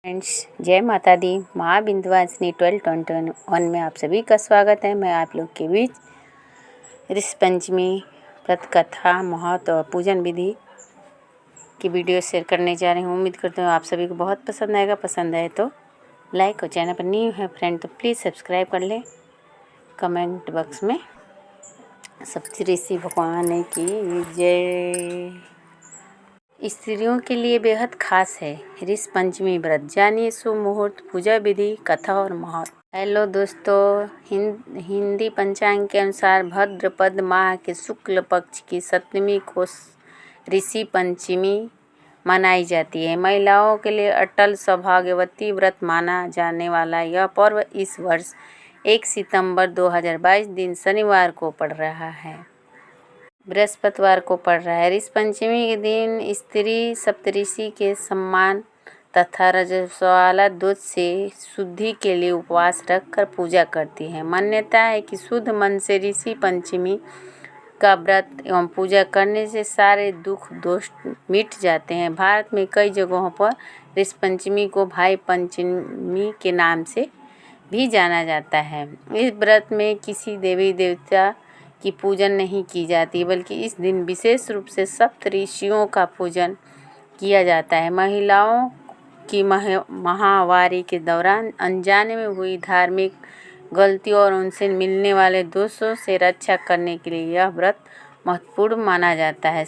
Friends, जय माता दी। माँ विंध्यवासिनी 1221 में आप सभी का स्वागत है। मैं आप लोग के बीच ऋषि पंचमी व्रत कथा महत्व और पूजन विधि की वीडियो शेयर करने जा रही हूँ। उम्मीद करती हूँ आप सभी को बहुत पसंद आएगा। पसंद आए तो लाइक और चैनल पर न्यू है फ्रेंड तो प्लीज़ सब्सक्राइब कर लें। कमेंट बॉक्स में सप्तऋषि भगवान की जय। स्त्रियों के लिए बेहद खास है ऋषि पंचमी व्रत। जानिए शुभ मुहूर्त, पूजा विधि, कथा और महत्व। हेलो दोस्तों, हिंदी पंचांग के अनुसार भाद्रपद माह के शुक्ल पक्ष की सप्तमी को ऋषि पंचमी मनाई जाती है। महिलाओं के लिए अटल सौभाग्यवती व्रत माना जाने वाला यह पर्व इस वर्ष 1 सितंबर 2022 दिन शनिवार को पड़ रहा है, बृहस्पतिवार को पड़ रहा है। ऋषि पंचमी के दिन स्त्री सप्तऋषि के सम्मान तथा रजस्वला दूध से शुद्धि के लिए उपवास रखकर पूजा करती है। मान्यता है कि शुद्ध मन से ऋषि पंचमी का व्रत एवं पूजा करने से सारे दुख दोष मिट जाते हैं। भारत में कई जगहों पर ऋषि पंचमी को भाई पंचमी के नाम से भी जाना जाता है। इस व्रत में किसी देवी देवता की पूजन नहीं की जाती, बल्कि इस दिन विशेष रूप से सप्तऋषियों का पूजन किया जाता है। महिलाओं की माहवारी के दौरान अनजाने में हुई धार्मिक गलतियों और उनसे मिलने वाले दोषों से रक्षा करने के लिए यह व्रत महत्वपूर्ण माना जाता है।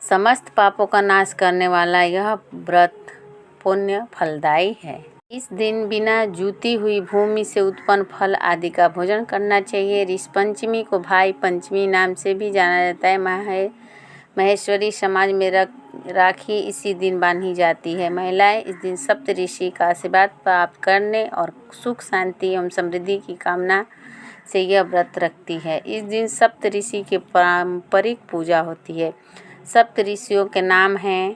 समस्त पापों का नाश करने वाला यह व्रत पुण्य फलदायी है। इस दिन बिना जुती हुई भूमि से उत्पन्न फल आदि का भोजन करना चाहिए। ऋषि पंचमी को भाई पंचमी नाम से भी जाना जाता है। महेश्वरी समाज में राखी इसी दिन बांधी जाती है। महिलाएं इस दिन सप्तऋषि का आशीर्वाद प्राप्त करने और सुख शांति एवं समृद्धि की कामना से यह व्रत रखती है। इस दिन सप्तऋषि की पारंपरिक पूजा होती है। सप्तऋषियों के नाम हैं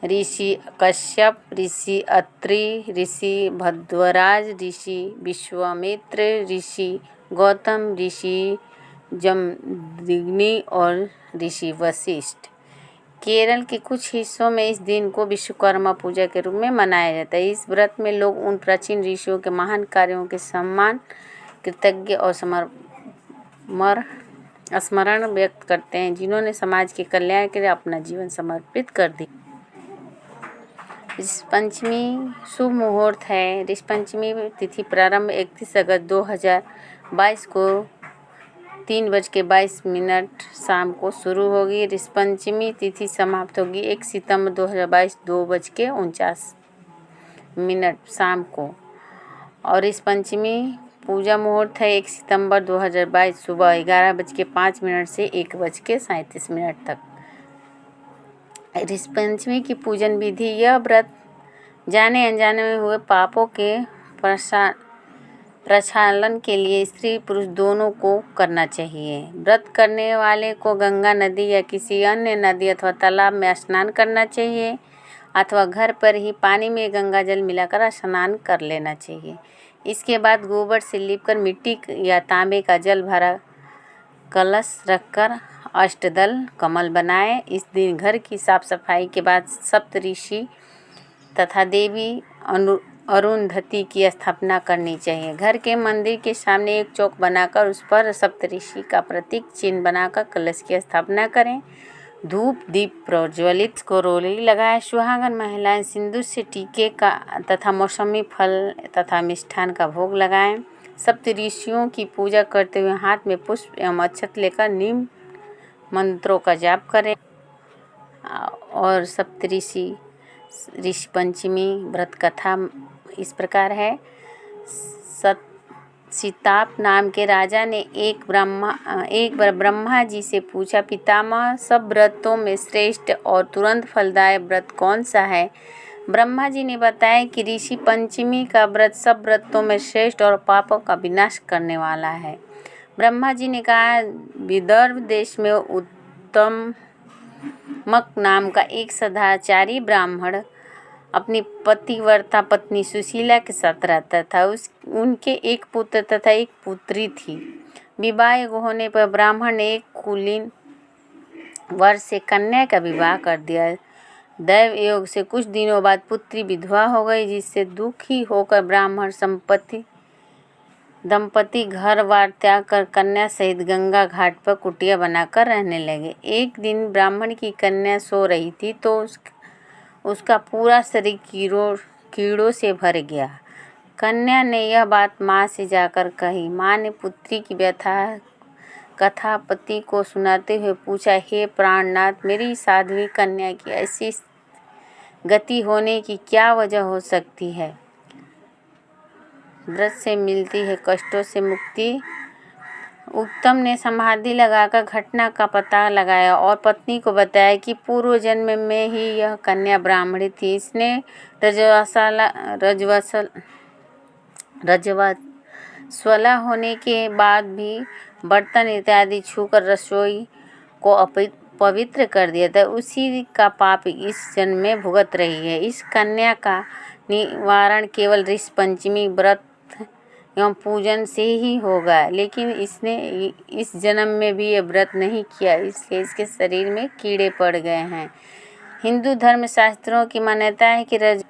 ऋषि कश्यप, ऋषि अत्रि, ऋषि भद्रराज, ऋषि विश्वामित्र, ऋषि गौतम, ऋषि जमदग्नि और ऋषि वशिष्ठ। केरल के कुछ हिस्सों में इस दिन को विश्वकर्मा पूजा के रूप में मनाया जाता है। इस व्रत में लोग उन प्राचीन ऋषियों के महान कार्यों के सम्मान, कृतज्ञ और स्मरण व्यक्त करते हैं, जिन्होंने समाज के कल्याण के लिए अपना जीवन समर्पित कर दिया। ऋषि पंचमी शुभ मुहूर्त है। ऋषि पंचमी तिथि प्रारंभ 31 अगस्त 2022 को 3:22 शाम को शुरू होगी। ऋषि पंचमी तिथि समाप्त होगी 1 सितंबर 2022 2:49 शाम को। और ऋषि पंचमी पूजा मुहूर्त है 1 सितंबर 2022 सुबह 11:05 से 1:37 तक। ऋषि पंचमी की पूजन विधि। यह व्रत जाने अनजाने में हुए पापों के प्रक्षालन के लिए स्त्री पुरुष दोनों को करना चाहिए। व्रत करने वाले को गंगा नदी या किसी अन्य नदी अथवा तालाब में स्नान करना चाहिए अथवा घर पर ही पानी में गंगा जल मिलाकर स्नान कर लेना चाहिए। इसके बाद गोबर से लीपकर मिट्टी या तांबे का जल भरा कलश रखकर अष्टदल कमल बनाएं। इस दिन घर की साफ सफाई के बाद सप्तऋषि तथा देवी अरुंधति की स्थापना करनी चाहिए। घर के मंदिर के सामने एक चौक बनाकर उस पर सप्तऋषि का प्रतीक चिन्ह बनाकर कलश की स्थापना करें। धूप दीप प्रज्वलित को रोली लगाएं। सुहागन महिलाएं सिंदूर से टीके का तथा मौसमी फल तथा मिष्ठान का भोग लगाएं। सप्तऋषियों की पूजा करते हुए हाथ में पुष्प एवं अक्षत लेकर निम्न मंत्रों का जाप करें। और सप्तऋषि ऋषि पंचमी व्रत कथा इस प्रकार है। सीताप नाम के राजा ने एक बार ब्रह्मा जी से पूछा, पितामह सब व्रतों में श्रेष्ठ और तुरंत फलदायक व्रत कौन सा है? ब्रह्मा जी ने बताया कि ऋषि पंचमी का व्रत सब व्रतों में श्रेष्ठ और पापों का विनाश करने वाला है। ब्रह्मा जी ने कहा, विदर्भ देश में उत्तमक नाम का एक सदाचारी ब्राह्मण अपनी पतिव्रता पत्नी सुशीला के साथ रहता था। उनके एक पुत्र तथा एक पुत्री थी। विवाह होने पर ब्राह्मण ने एक कुलीन वर से कन्या का विवाह कर दिया। दैव योग से कुछ दिनों बाद पुत्री विधवा हो गई, जिससे दुखी होकर ब्राह्मण दंपति घर बार त्याग कर कन्या सहित गंगा घाट पर कुटिया बनाकर रहने लगे। एक दिन ब्राह्मण की कन्या सो रही थी तो उसका पूरा शरीर कीड़ों से भर गया। कन्या ने यह बात माँ से जाकर कही। माँ ने पुत्री की व्यथा कथा पति को सुनाते हुए पूछा, हे प्राणनाथ, मेरी साध्वी कन्या की ऐसी गति होने की क्या वजह हो सकती है? व्रत से मिलती है कष्टों से मुक्ति। उत्तम ने समाधि लगाकर घटना का पता लगाया और पत्नी को बताया कि पूर्व जन्म में ही यह कन्या ब्राह्मणी थी। इसने रजस्वला होने के बाद भी बर्तन इत्यादि छूकर रसोई को पवित्र कर दिया था। उसी का पाप इस जन्म में भुगत रही है। इस कन्या का निवारण केवल ऋषि पंचमी व्रत एवं पूजन से ही होगा, लेकिन इसने इस जन्म में भी ये व्रत नहीं किया, इसलिए इसके शरीर में कीड़े पड़ गए हैं। हिंदू धर्म शास्त्रों की मान्यता है कि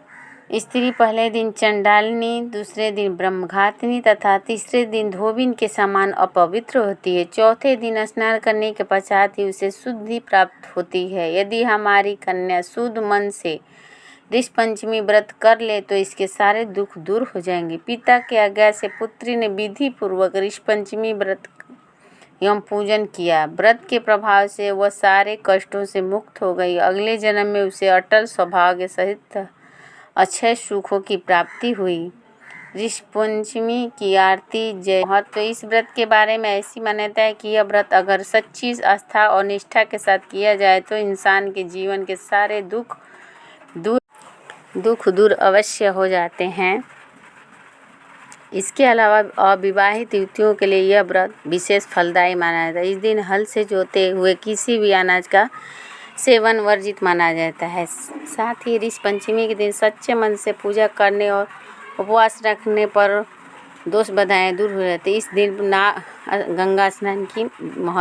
स्त्री पहले दिन चंडालिनी, दूसरे दिन ब्रह्मघातिनी तथा तीसरे दिन धोबिन के समान अपवित्र होती है। चौथे दिन स्नान करने के पश्चात ही उसे शुद्धि प्राप्त होती है। यदि हमारी कन्या शुद्ध मन से ऋषि पंचमी व्रत कर ले तो इसके सारे दुख दूर हो जाएंगे। पिता की आज्ञा से पुत्री ने विधि पूर्वक ऋषि पंचमी व्रत एवं पूजन किया। व्रत के प्रभाव से वह सारे कष्टों से मुक्त हो गई। अगले जन्म में उसे अटल सौभाग्य सहित अक्षय सुखों की प्राप्ति हुई। ऋषि पंचमी की आरती जय महत्व। इस व्रत के बारे में ऐसी मान्यता है कि यह व्रत अगर सच्ची आस्था और निष्ठा के साथ किया जाए तो इंसान के जीवन के सारे दुख दूर अवश्य हो जाते हैं। इसके अलावा अविवाहित युवतियों के लिए यह व्रत विशेष फलदायी माना जाता है। इस दिन हल से जोते हुए किसी भी अनाज का सेवन वर्जित माना जाता है। साथ ही ऋषि पंचमी के दिन सच्चे मन से पूजा करने और उपवास रखने पर दोष बाधाएं दूर हो जाती है। इस दिन गंगा स्नान की महत्व